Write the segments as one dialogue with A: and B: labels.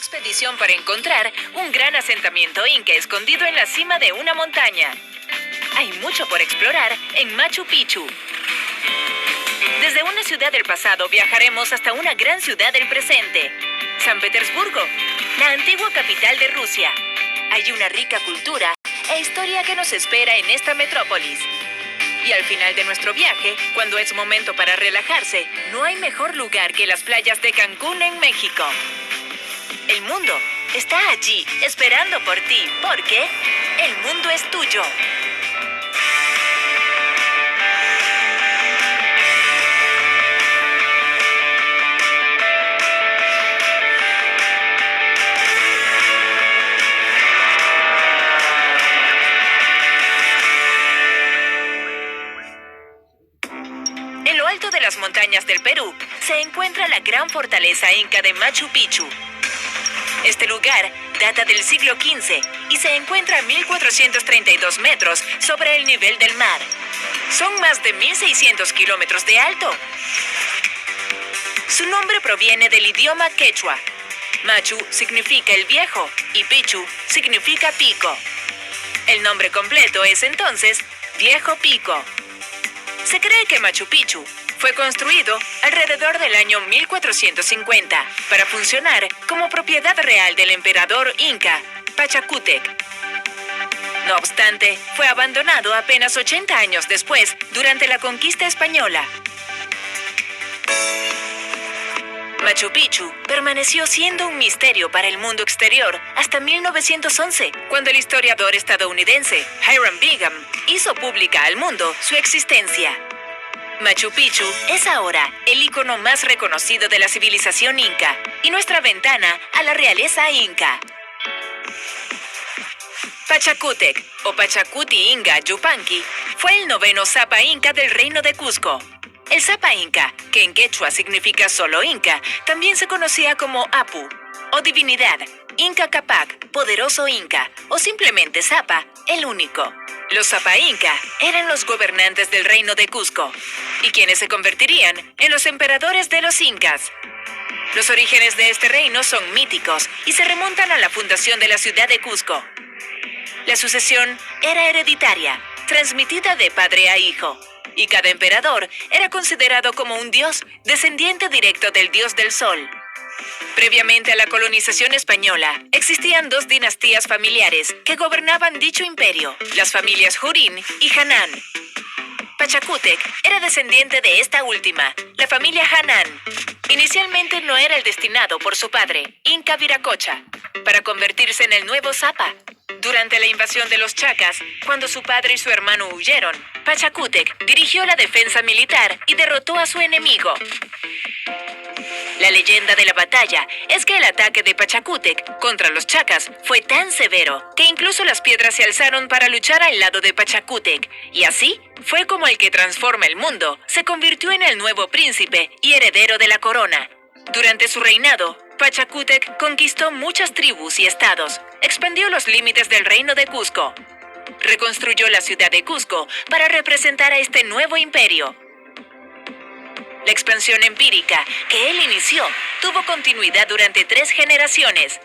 A: expedición para encontrar un gran asentamiento inca escondido en la cima de una montaña. Hay mucho por explorar en Machu Picchu. Desde una ciudad del pasado viajaremos hasta una gran ciudad del presente, San Petersburgo, la antigua capital de Rusia. Hay una rica cultura e historia que nos espera en esta metrópolis. Y al final de nuestro viaje, cuando es momento para relajarse, no hay mejor lugar que las playas de Cancún en México. El mundo está allí, esperando por ti, porque el mundo es tuyo. En lo alto de las montañas del Perú se encuentra la gran fortaleza inca de Machu Picchu. Este lugar data del siglo XV y se encuentra a 1432 metros sobre el nivel del mar. Son más de 1600 kilómetros de alto. Su nombre proviene del idioma quechua. Machu significa el viejo y Picchu significa pico. El nombre completo es entonces Viejo Pico. Se cree que Machu Picchu fue construido alrededor del año 1450 para funcionar como propiedad real del emperador inca Pachacútec. No obstante, fue abandonado apenas 80 años después, durante la conquista española. Machu Picchu permaneció siendo un misterio para el mundo exterior hasta 1911, cuando el historiador estadounidense Hiram Bingham hizo pública al mundo su existencia. Machu Picchu es ahora el icono más reconocido de la civilización inca y nuestra ventana a la realeza inca. Pachacútec, o Pachacuti Inga Yupanqui, fue el noveno Sapa Inca del reino de Cusco. El Sapa Inca, que en quechua significa solo Inca, también se conocía como Apu, o divinidad, Inca Capac, poderoso Inca, o simplemente Sapa, el único. Los Sapa Inca eran los gobernantes del reino de Cusco, y quienes se convertirían en los emperadores de los incas. Los orígenes de este reino son míticos y se remontan a la fundación de la ciudad de Cusco. La sucesión era hereditaria, transmitida de padre a hijo, y cada emperador era considerado como un dios descendiente directo del dios del sol. Previamente a la colonización española, existían dos dinastías familiares que gobernaban dicho imperio, las familias Jurín y Hanán. Pachacútec era descendiente de esta última, la familia Hanán. Inicialmente no era el destinado por su padre, Inca Viracocha, para convertirse en el nuevo Sapa. Durante la invasión de los chacas, cuando su padre y su hermano huyeron, Pachacútec dirigió la defensa militar y derrotó a su enemigo. La leyenda de la batalla es que el ataque de Pachacútec contra los chacas fue tan severo que incluso las piedras se alzaron para luchar al lado de Pachacútec, y así fue como el que transforma el mundo se convirtió en el nuevo príncipe y heredero de la corona. Durante su reinado, Pachacútec conquistó muchas tribus y estados, expandió los límites del reino de Cusco, reconstruyó la ciudad de Cusco para representar a este nuevo imperio. La expansión empírica que él inició tuvo continuidad durante 3 generaciones.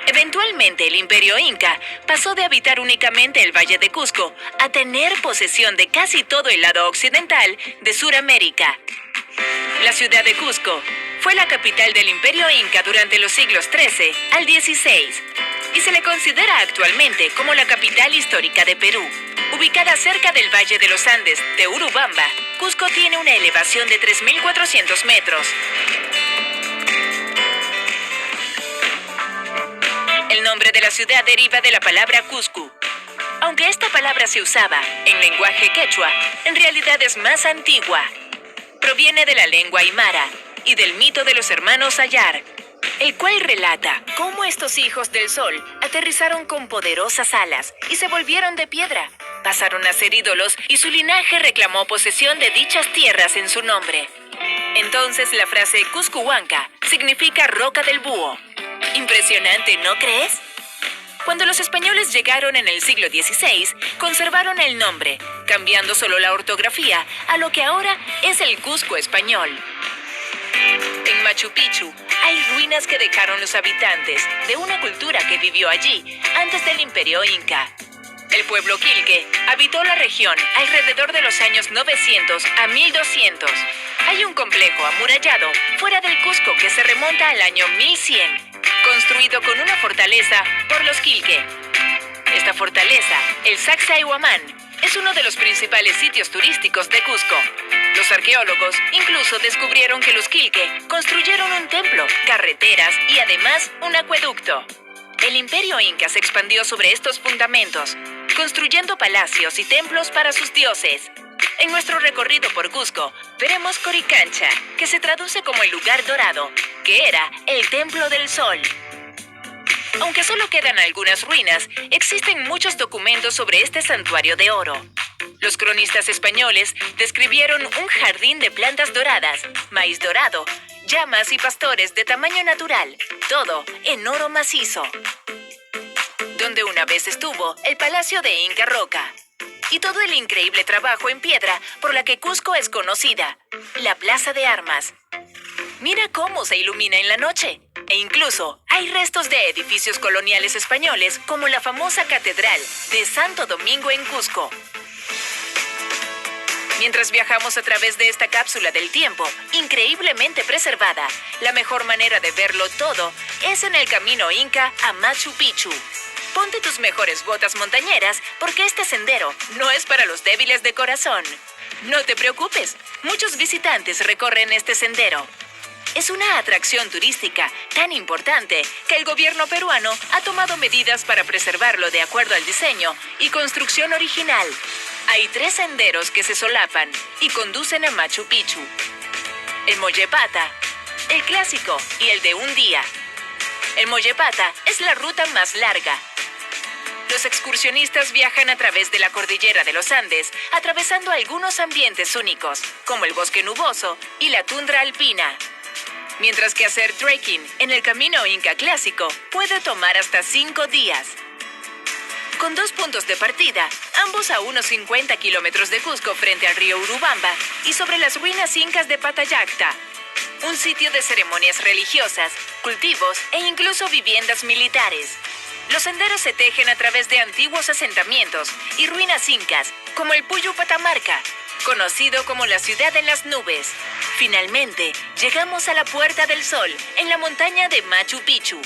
A: Eventualmente el imperio inca pasó de habitar únicamente el Valle de Cusco a tener posesión de casi todo el lado occidental de Sudamérica. La ciudad de Cusco fue la capital del imperio inca durante los siglos XIII al XVI y se le considera actualmente como la capital histórica de Perú. Ubicada cerca del Valle de los Andes de Urubamba, Cusco tiene una elevación de 3.400 metros. El nombre de la ciudad deriva de la palabra Cuscu. Aunque esta palabra se usaba en lenguaje quechua, en realidad es más antigua. Proviene de la lengua aymara y del mito de los hermanos Ayar, el cual relata cómo estos hijos del sol aterrizaron con poderosas alas y se volvieron de piedra. Pasaron a ser ídolos y su linaje reclamó posesión de dichas tierras en su nombre. Entonces la frase Cuscuhuanca significa roca del búho. Impresionante, ¿no crees? Cuando los españoles llegaron en el siglo XVI, conservaron el nombre, cambiando solo la ortografía a lo que ahora es el Cusco español. En Machu Picchu hay ruinas que dejaron los habitantes de una cultura que vivió allí antes del Imperio Inca. El pueblo Quilque habitó la región alrededor de los años 900 a 1200. Hay un complejo amurallado fuera del Cusco que se remonta al año 1100, construido con una fortaleza por los Quilque. Esta fortaleza, el Sacsayhuamán, es uno de los principales sitios turísticos de Cusco. Los arqueólogos incluso descubrieron que los Quilque construyeron un templo, carreteras y además un acueducto. El Imperio Inca se expandió sobre estos fundamentos, construyendo palacios y templos para sus dioses. En nuestro recorrido por Cusco, veremos Coricancha, que se traduce como el lugar dorado, que era el Templo del Sol. Aunque solo quedan algunas ruinas, existen muchos documentos sobre este santuario de oro. Los cronistas españoles describieron un jardín de plantas doradas, maíz dorado, llamas y pastores de tamaño natural, todo en oro macizo. Donde una vez estuvo el Palacio de Inca Roca. Y todo el increíble trabajo en piedra por la que Cusco es conocida, la Plaza de Armas. Mira cómo se ilumina en la noche. E incluso hay restos de edificios coloniales españoles como la famosa Catedral de Santo Domingo en Cusco. Mientras viajamos a través de esta cápsula del tiempo, increíblemente preservada, la mejor manera de verlo todo es en el camino Inca a Machu Picchu. Ponte tus mejores botas montañeras porque este sendero no es para los débiles de corazón. No te preocupes, muchos visitantes recorren este sendero. Es una atracción turística tan importante que el gobierno peruano ha tomado medidas para preservarlo de acuerdo al diseño y construcción original. Hay 3 senderos que se solapan y conducen a Machu Picchu. El Mollepata, el clásico y el de un día. El Mollepata es la ruta más larga. Los excursionistas viajan a través de la cordillera de los Andes, atravesando algunos ambientes únicos, como el bosque nuboso y la tundra alpina. Mientras que hacer trekking en el camino Inca clásico puede tomar hasta 5 días. Con 2 puntos de partida, ambos a unos 50 kilómetros de Cusco frente al río Urubamba y sobre las ruinas incas de Patallacta, un sitio de ceremonias religiosas, cultivos e incluso viviendas militares. Los senderos se tejen a través de antiguos asentamientos y ruinas incas, como el Puyu Patamarca, conocido como la ciudad en las nubes. Finalmente, llegamos a la Puerta del Sol, en la montaña de Machu Picchu.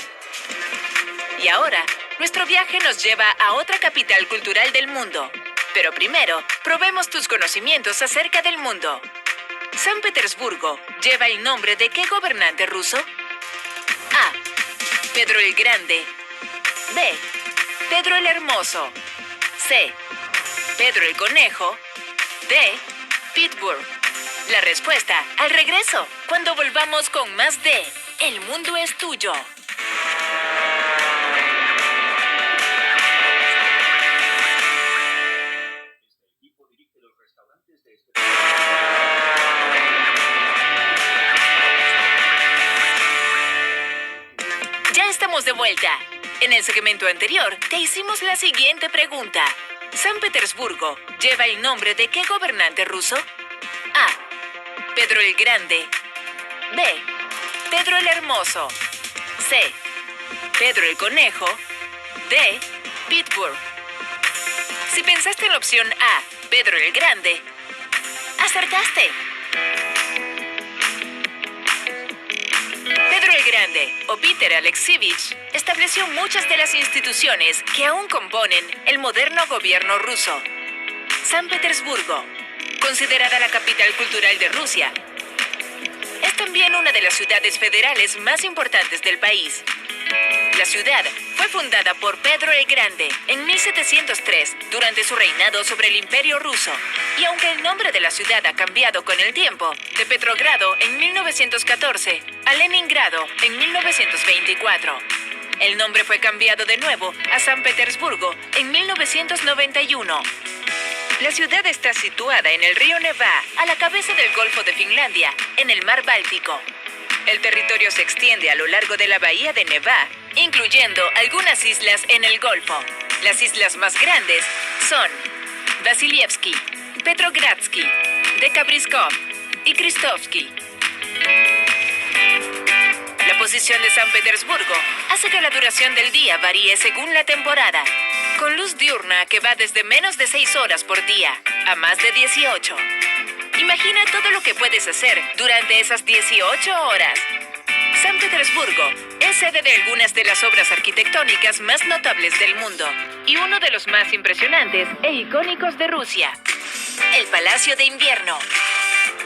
A: Y ahora, nuestro viaje nos lleva a otra capital cultural del mundo. Pero primero, probemos tus conocimientos acerca del mundo. San Petersburgo lleva el nombre de ¿qué gobernante ruso? A. Pedro el Grande. B. Pedro el Hermoso. C. Pedro el Conejo. D. Pittsburgh. La respuesta al regreso, cuando volvamos con más de El Mundo es Tuyo. Ya estamos de vuelta. En el segmento anterior te hicimos la siguiente pregunta. ¿San Petersburgo lleva el nombre de qué gobernante ruso? A. Pedro el Grande. B. Pedro el Hermoso. C. Pedro el Conejo. D. Pittsburgh. Si pensaste en la opción A, Pedro el Grande, ¡acertaste! Pedro el Grande, o Peter Alexievich, estableció muchas de las instituciones que aún componen el moderno gobierno ruso. San Petersburgo, considerada la capital cultural de Rusia, es también una de las ciudades federales más importantes del país. La ciudad fue fundada por Pedro el Grande en 1703 durante su reinado sobre el Imperio Ruso. Y aunque el nombre de la ciudad ha cambiado con el tiempo, de Petrogrado en 1914 a Leningrado en 1924, el nombre fue cambiado de nuevo a San Petersburgo en 1991. La ciudad está situada en el río Neva, a la cabeza del Golfo de Finlandia, en el Mar Báltico. El territorio se extiende a lo largo de la bahía de Neva, incluyendo algunas islas en el Golfo. Las islas más grandes son Vasilievsky, Petrogradsky, Dekabriskov y Kristovsky. La composición de San Petersburgo hace que la duración del día varíe según la temporada, con luz diurna que va desde menos de 6 horas por día a más de 18. Imagina todo lo que puedes hacer durante esas 18 horas. San Petersburgo es sede de algunas de las obras arquitectónicas más notables del mundo y uno de los más impresionantes e icónicos de Rusia, el Palacio de Invierno.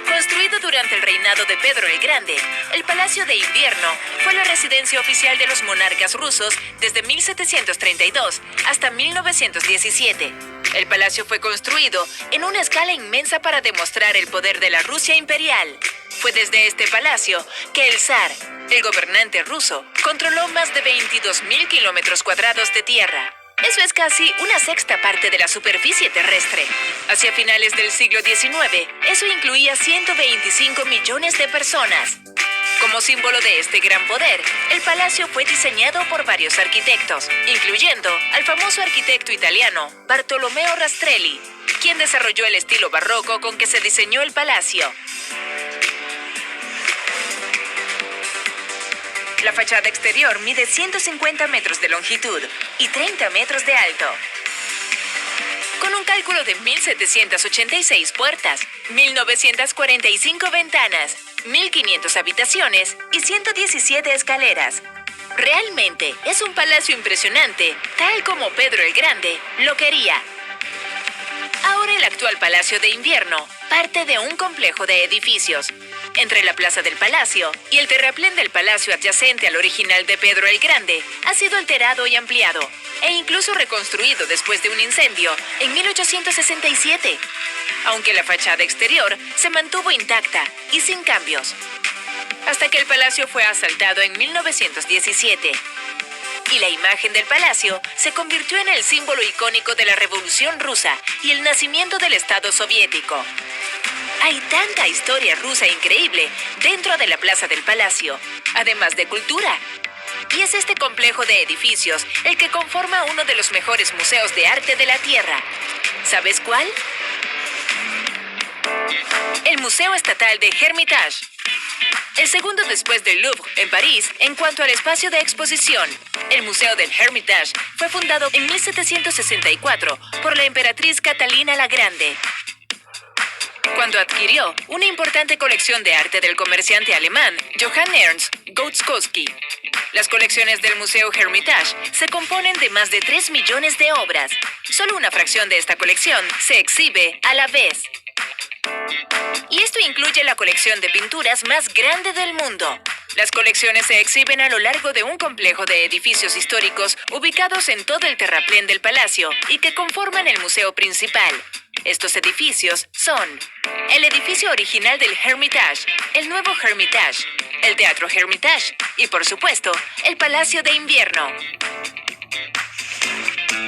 A: Construido durante el reinado de Pedro el Grande, el Palacio de Invierno fue la residencia oficial de los monarcas rusos desde 1732 hasta 1917. El palacio fue construido en una escala inmensa para demostrar el poder de la Rusia imperial. Fue desde este palacio que el zar, el gobernante ruso, controló más de 22.000 kilómetros cuadrados de tierra. Eso es casi una sexta parte de la superficie terrestre. Hacia finales del siglo XIX, eso incluía 125 millones de personas. Como símbolo de este gran poder, el palacio fue diseñado por varios arquitectos, incluyendo al famoso arquitecto italiano Bartolomeo Rastrelli, quien desarrolló el estilo barroco con que se diseñó el palacio. La fachada exterior mide 150 metros de longitud y 30 metros de alto. Con un cálculo de 1.786 puertas, 1.945 ventanas, 1.500 habitaciones y 117 escaleras. Realmente es un palacio impresionante, tal como Pedro el Grande lo quería. Ahora el actual Palacio de Invierno parte de un complejo de edificios. Entre la plaza del palacio y el terraplén del palacio adyacente al original de Pedro el Grande, ha sido alterado y ampliado, e incluso reconstruido después de un incendio en 1867. Aunque la fachada exterior se mantuvo intacta y sin cambios, hasta que el palacio fue asaltado en 1917. Y la imagen del palacio se convirtió en el símbolo icónico de la Revolución Rusa y el nacimiento del Estado soviético. Hay tanta historia rusa increíble dentro de la plaza del palacio, además de cultura. Y es este complejo de edificios el que conforma uno de los mejores museos de arte de la Tierra. ¿Sabes cuál? El Museo Estatal de Hermitage. El segundo después del Louvre en París en cuanto al espacio de exposición. El Museo del Hermitage fue fundado en 1764 por la emperatriz Catalina la Grande, cuando adquirió una importante colección de arte del comerciante alemán Johann Ernst Gouskowski. Las colecciones del Museo Hermitage se componen de más de 3 millones de obras. Solo una fracción de esta colección se exhibe a la vez. Y esto incluye la colección de pinturas más grande del mundo. Las colecciones se exhiben a lo largo de un complejo de edificios históricos ubicados en todo el terraplén del palacio y que conforman el museo principal. Estos edificios son el edificio original del Hermitage, el nuevo Hermitage, el Teatro Hermitage y, por supuesto, el Palacio de Invierno.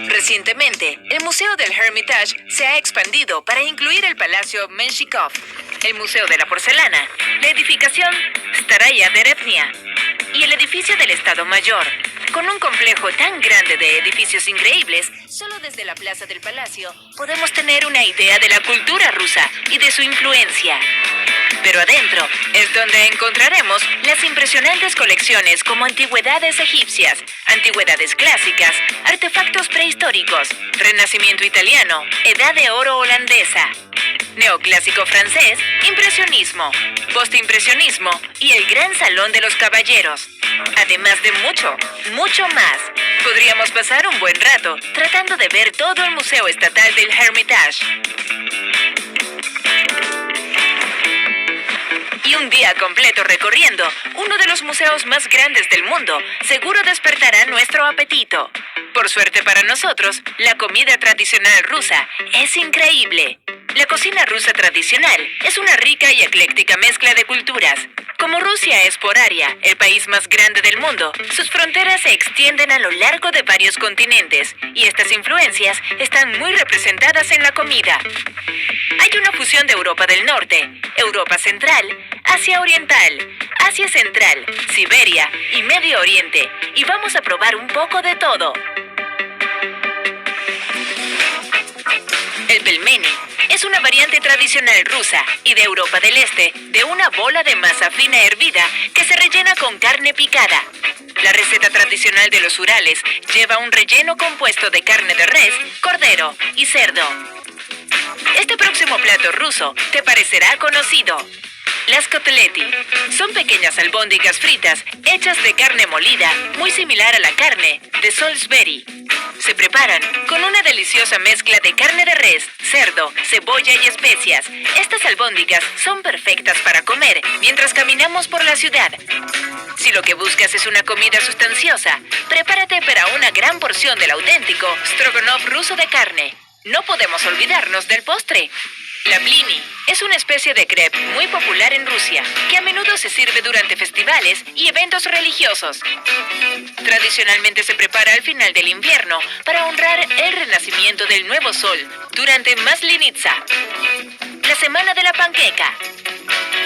A: Recientemente, el Museo del Hermitage se ha expandido para incluir el Palacio Menshikov, el Museo de la Porcelana, la edificación Staraya Derevnia y el edificio del Estado Mayor. Con un complejo tan grande de edificios increíbles, solo desde la plaza del palacio podemos tener una idea de la cultura rusa y de su influencia. Pero adentro es donde encontraremos las impresionantes colecciones como antigüedades egipcias, antigüedades clásicas, artefactos prehistóricos, renacimiento italiano, edad de oro holandesa, neoclásico francés, impresionismo, postimpresionismo y el gran salón de los caballeros. Además de mucho más. Podríamos pasar un buen rato tratando de ver todo el Museo Estatal del Hermitage. Y un día completo recorriendo uno de los museos más grandes del mundo seguro despertará nuestro apetito. Por suerte para nosotros, la comida tradicional rusa es increíble. La cocina rusa tradicional es una rica y ecléctica mezcla de culturas. Como Rusia es por área el país más grande del mundo, sus fronteras se extienden a lo largo de varios continentes y estas influencias están muy representadas en la comida. Hay una fusión de Europa del Norte, Europa Central, Asia Oriental, Asia Central, Siberia y Medio Oriente, y vamos a probar un poco de todo. El pelmeni es es una variante tradicional rusa y de Europa del Este de una bola de masa fina hervida que se rellena con carne picada. La receta tradicional de los Urales lleva un relleno compuesto de carne de res, cordero y cerdo. Este próximo plato ruso te parecerá conocido. Las kotlety son pequeñas albóndigas fritas hechas de carne molida, muy similar a la carne de Salisbury. Se preparan con una deliciosa mezcla de carne de res, cerdo, cebolla y especias. Estas albóndigas son perfectas para comer mientras caminamos por la ciudad. Si lo que buscas es una comida sustanciosa, prepárate para una gran porción del auténtico stroganoff ruso de carne. No podemos olvidarnos del postre. La blini es una especie de crepe muy popular en Rusia, que a menudo se sirve durante festivales y eventos religiosos. Tradicionalmente se prepara al final del invierno para honrar el renacimiento del nuevo sol durante Maslenitsa, la semana de la panqueca.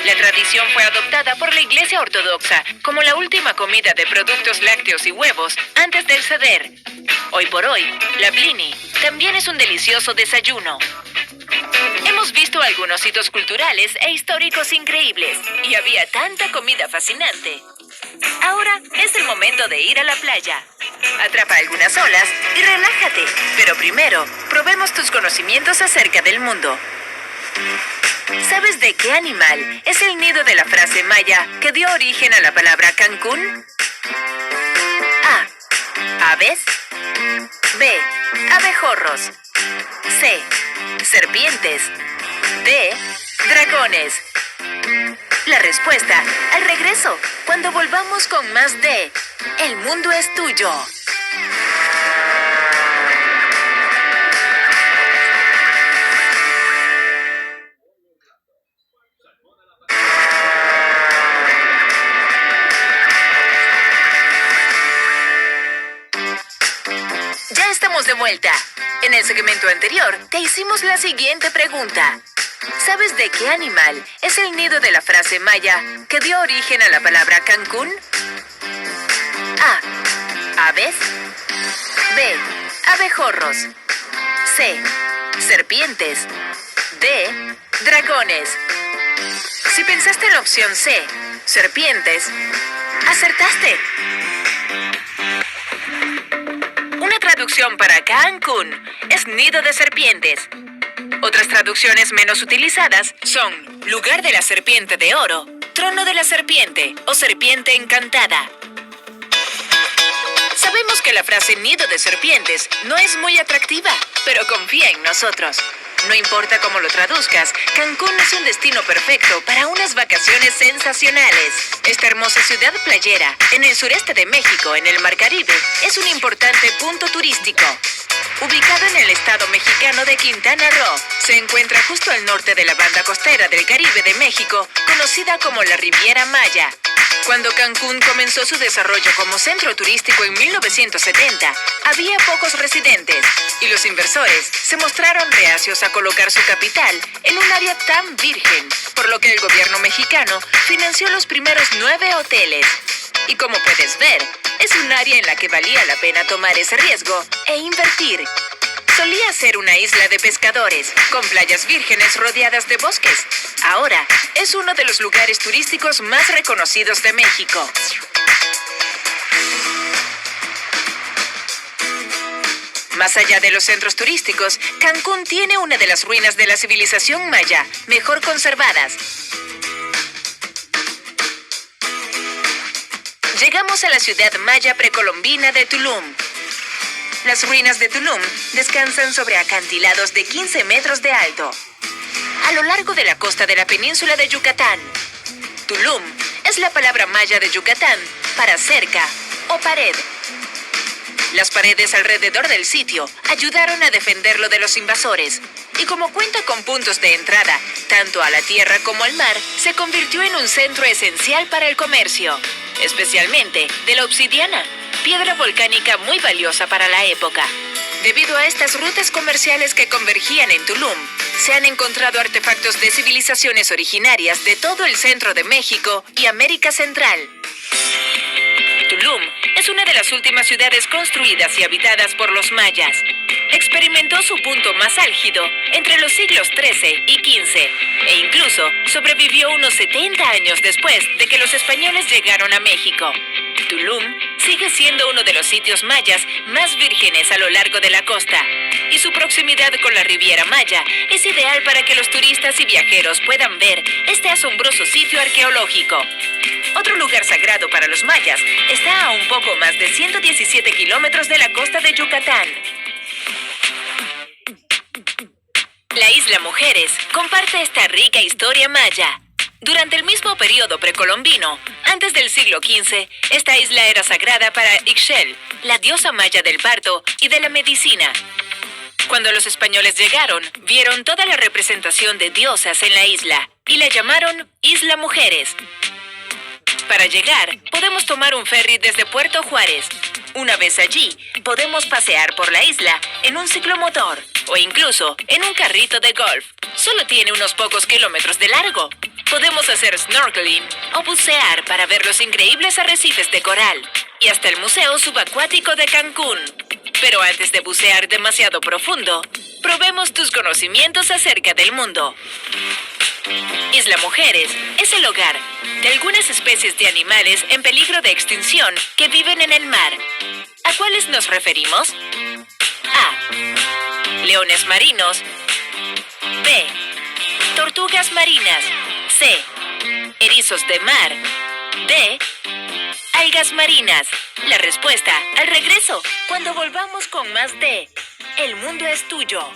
A: La tradición fue adoptada por la Iglesia Ortodoxa como la última comida de productos lácteos y huevos antes del Seder. Hoy por hoy, la blini también es un delicioso desayuno. Hemos visto algunos hitos culturales e históricos increíbles y había tanta comida fascinante. Ahora es el momento de ir a la playa. Atrapa algunas olas y relájate. Pero primero, probemos tus conocimientos acerca del mundo. ¿Sabes de qué animal es el nido de la frase maya que dio origen a la palabra Cancún? A. Aves. B. Abejorros. C. Serpientes. D. Dragones. La respuesta al regreso, cuando volvamos con más de El mundo es tuyo. Ya estamos de vuelta. En el segmento anterior te hicimos la siguiente pregunta. ¿Sabes de qué animal es el nido de la frase maya que dio origen a la palabra Cancún? A. Aves. B. Abejorros. C. Serpientes. D. Dragones. Si pensaste en la opción C, serpientes, acertaste. Una traducción para Cancún es nido de serpientes. Otras traducciones menos utilizadas son lugar de la serpiente de oro, trono de la serpiente o serpiente encantada. Sabemos que la frase nido de serpientes no es muy atractiva, pero confía en nosotros. No importa cómo lo traduzcas, Cancún es un destino perfecto para unas vacaciones sensacionales. Esta hermosa ciudad playera, en el sureste de México, en el Mar Caribe, es un importante punto turístico. Ubicado en el estado mexicano de Quintana Roo, se encuentra justo al norte de la banda costera del Caribe de México, conocida como la Riviera Maya. Cuando Cancún comenzó su desarrollo como centro turístico en 1970, había pocos residentes y los inversores se mostraron reacios a colocar su capital en un área tan virgen, por lo que el gobierno mexicano financió los primeros 9 hoteles. Y como puedes ver, es un área en la que valía la pena tomar ese riesgo e invertir. Solía ser una isla de pescadores, con playas vírgenes rodeadas de bosques. Ahora es uno de los lugares turísticos más reconocidos de México. Más allá de los centros turísticos, Cancún tiene una de las ruinas de la civilización maya mejor conservadas. Llegamos a la ciudad maya precolombina de Tulum. Las ruinas de Tulum descansan sobre acantilados de 15 metros de alto, a lo largo de la costa de la península de Yucatán. Tulum es la palabra maya de Yucatán para cerca o pared. Las paredes alrededor del sitio ayudaron a defenderlo de los invasores, y como cuenta con puntos de entrada tanto a la tierra como al mar, se convirtió en un centro esencial para el comercio, especialmente de la obsidiana, piedra volcánica muy valiosa para la época. Debido a estas rutas comerciales que convergían en Tulum, se han encontrado artefactos de civilizaciones originarias de todo el centro de México y América Central. Tulum es una de las últimas ciudades construidas y habitadas por los mayas. Experimentó su punto más álgido entre los siglos XIII y XV e incluso sobrevivió unos 70 años después de que los españoles llegaron a México. Tulum sigue siendo uno de los sitios mayas más vírgenes a lo largo de la costa, y su proximidad con la Riviera Maya es ideal para que los turistas y viajeros puedan ver este asombroso sitio arqueológico. Otro lugar sagrado para los mayas está a un poco más de 117 kilómetros de la costa de Yucatán. La isla Mujeres comparte esta rica historia maya. Durante el mismo periodo precolombino, antes del siglo XV, esta isla era sagrada para Ixchel, la diosa maya del parto y de la medicina. Cuando los españoles llegaron, vieron toda la representación de diosas en la isla y la llamaron Isla Mujeres. Para llegar, podemos tomar un ferry desde Puerto Juárez. Una vez allí, podemos pasear por la isla en un ciclomotor o incluso en un carrito de golf. Solo tiene unos pocos kilómetros de largo. Podemos hacer snorkeling o bucear para ver los increíbles arrecifes de coral y hasta el Museo Subacuático de Cancún. Pero antes de bucear demasiado profundo, probemos tus conocimientos acerca del mundo. Isla Mujeres es el hogar de algunas especies de animales en peligro de extinción que viven en el mar. ¿A cuáles nos referimos? A. Leones marinos. B. Tortugas marinas. C. Erizos de mar. D. Algas marinas. La respuesta al regreso, cuando volvamos con más de El mundo es tuyo.